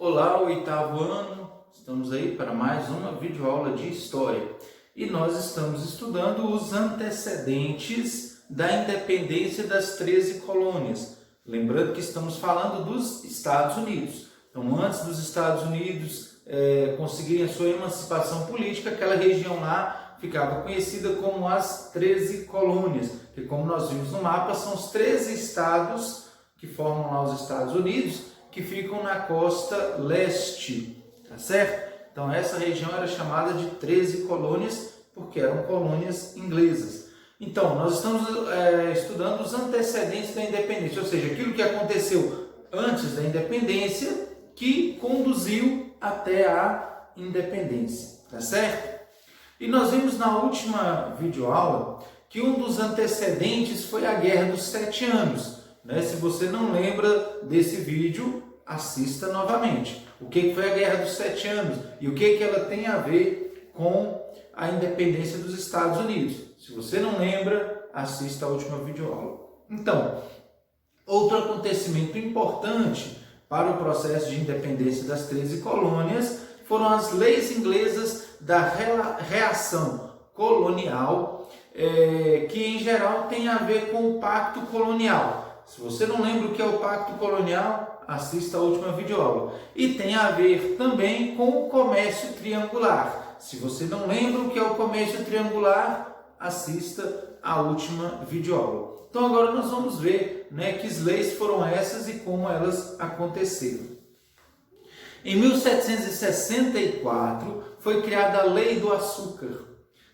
Olá, oitavo ano, estamos aí para mais uma videoaula de História e nós estamos estudando os antecedentes da independência das 13 colônias. Lembrando que estamos falando dos Estados Unidos. Então, antes dos Estados Unidos conseguirem a sua emancipação política, aquela região lá ficava conhecida como as 13 colônias, que, como nós vimos no mapa, são os 13 estados que formam lá os Estados Unidos, que ficam na costa leste, tá certo? Então essa região era chamada de 13 colônias, porque eram colônias inglesas. Então, nós estamos estudando os antecedentes da independência, ou seja, aquilo que aconteceu antes da independência, que conduziu até a independência, tá certo? E nós vimos na última videoaula que um dos antecedentes foi a Guerra dos 7 Anos. Se você não lembra desse vídeo, assista novamente. O que foi a Guerra dos 7 Anos e o que ela tem a ver com a independência dos Estados Unidos. Se você não lembra, assista a última videoaula. Então, outro acontecimento importante para o processo de independência das 13 colônias foram as leis inglesas da reação colonial, que em geral tem a ver com o Pacto Colonial. Se você não lembra o que é o Pacto Colonial, assista a última videoaula. E tem a ver também com o comércio triangular. Se você não lembra o que é o comércio triangular, assista a última videoaula. Então agora nós vamos ver, que leis foram essas e como elas aconteceram. Em 1764 foi criada a Lei do Açúcar.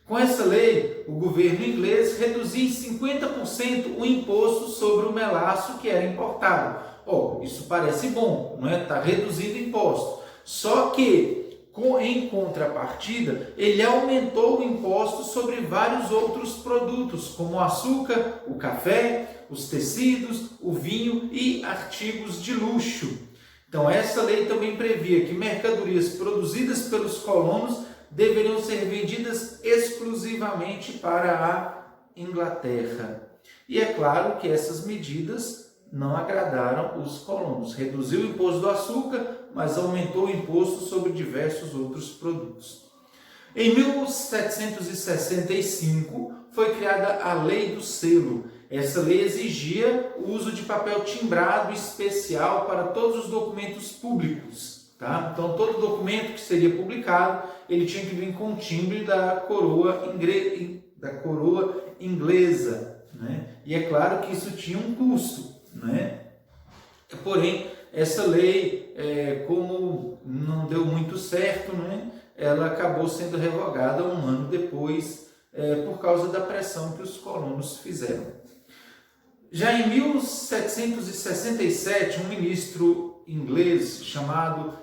Com essa lei, o governo inglês reduzia em 50% o imposto sobre o melaço que era importado. Isso parece bom, não é? Está reduzindo o imposto. Só que, em contrapartida, ele aumentou o imposto sobre vários outros produtos, como o açúcar, o café, os tecidos, o vinho e artigos de luxo. Então, essa lei também previa que mercadorias produzidas pelos colonos deveriam ser vendidas exclusivamente para a Inglaterra. E é claro que essas medidas não agradaram os colonos. Reduziu o imposto do açúcar, mas aumentou o imposto sobre diversos outros produtos. Em 1765 foi criada a Lei do Selo. Essa lei exigia o uso de papel timbrado especial para todos os documentos públicos. Tá? Então, todo documento que seria publicado, ele tinha que vir com o timbre da coroa inglesa. E é claro que isso tinha um custo. Porém, essa lei, como não deu muito certo, ela acabou sendo revogada um ano depois, por causa da pressão que os colonos fizeram. Já em 1767, um ministro inglês chamado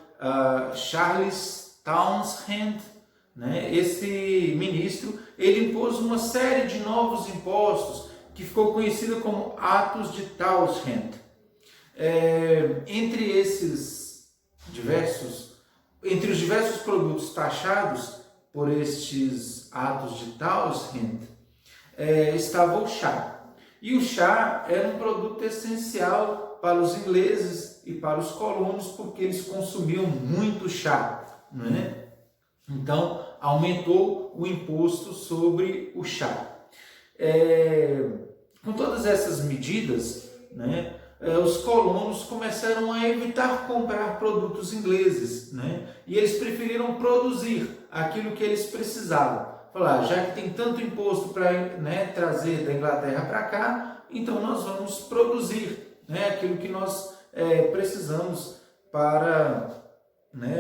Charles Townshend, esse ministro, ele impôs uma série de novos impostos que ficou conhecido como Atos de Townshend. Entre os diversos produtos taxados por estes Atos de Townshend, estava o chá. E o chá era um produto essencial para os ingleses e para os colonos, porque eles consumiam muito chá. Então, aumentou o imposto sobre o chá. Com todas essas medidas, os colonos começaram a evitar comprar produtos ingleses, e eles preferiram produzir aquilo que eles precisavam. Falar, já que tem tanto imposto para trazer da Inglaterra para cá, então nós vamos produzir aquilo que nós precisamos para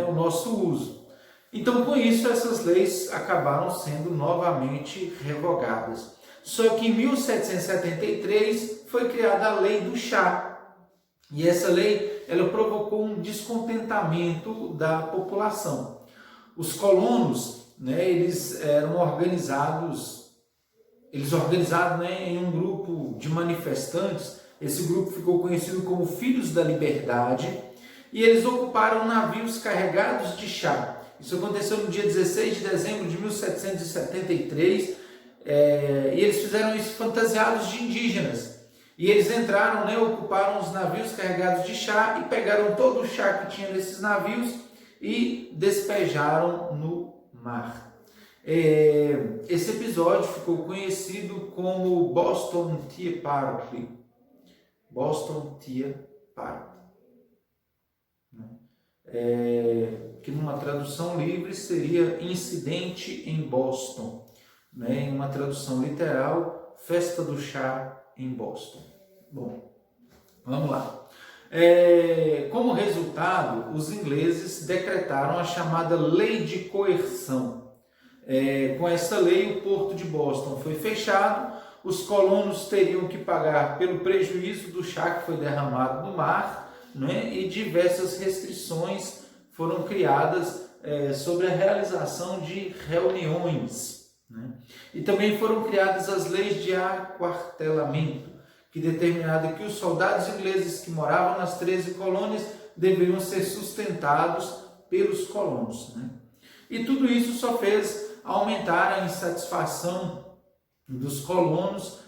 o nosso uso. Então, com isso, essas leis acabaram sendo novamente revogadas. Só que em 1773 foi criada a Lei do Chá. E essa lei ela provocou um descontentamento da população. Os colonos, eles eram organizados em um grupo de manifestantes. Esse grupo ficou conhecido como Filhos da Liberdade, e eles ocuparam navios carregados de chá. Isso aconteceu no dia 16 de dezembro de 1773, e eles fizeram isso fantasiados de indígenas. E eles entraram, né, ocuparam os navios carregados de chá e pegaram todo o chá que tinha nesses navios e despejaram no mar. Esse episódio ficou conhecido como Boston Tea Party. Boston Tea Party. Que numa tradução livre seria incidente em Boston. Em uma tradução literal, festa do chá em Boston. Bom, vamos lá. Como resultado, os ingleses decretaram a chamada Lei de Coerção. Com essa lei, o porto de Boston foi fechado, os colonos teriam que pagar pelo prejuízo do chá que foi derramado no mar, e diversas restrições foram criadas sobre a realização de reuniões. E também foram criadas as leis de aquartelamento, que determinava que os soldados ingleses que moravam nas 13 colônias deveriam ser sustentados pelos colonos. E tudo isso só fez aumentar a insatisfação dos colonos,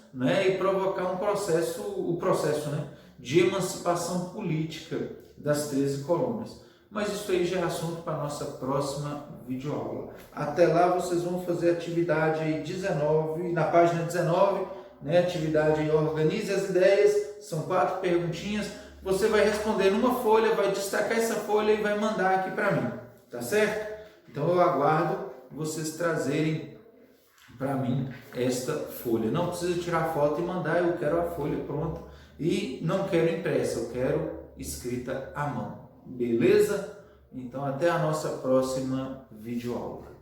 e provocar o processo de emancipação política das 13 colônias. Mas isso aí já é assunto para a nossa próxima videoaula. Até lá vocês vão fazer a atividade aí 19, na página 19, atividade aí, organize as ideias, são 4 perguntinhas. Você vai responder numa folha, vai destacar essa folha e vai mandar aqui para mim, tá certo? Então eu aguardo vocês trazerem para mim esta folha. Não precisa tirar foto e mandar, eu quero a folha pronta e não quero impressa, eu quero escrita à mão. Beleza? Então até a nossa próxima videoaula.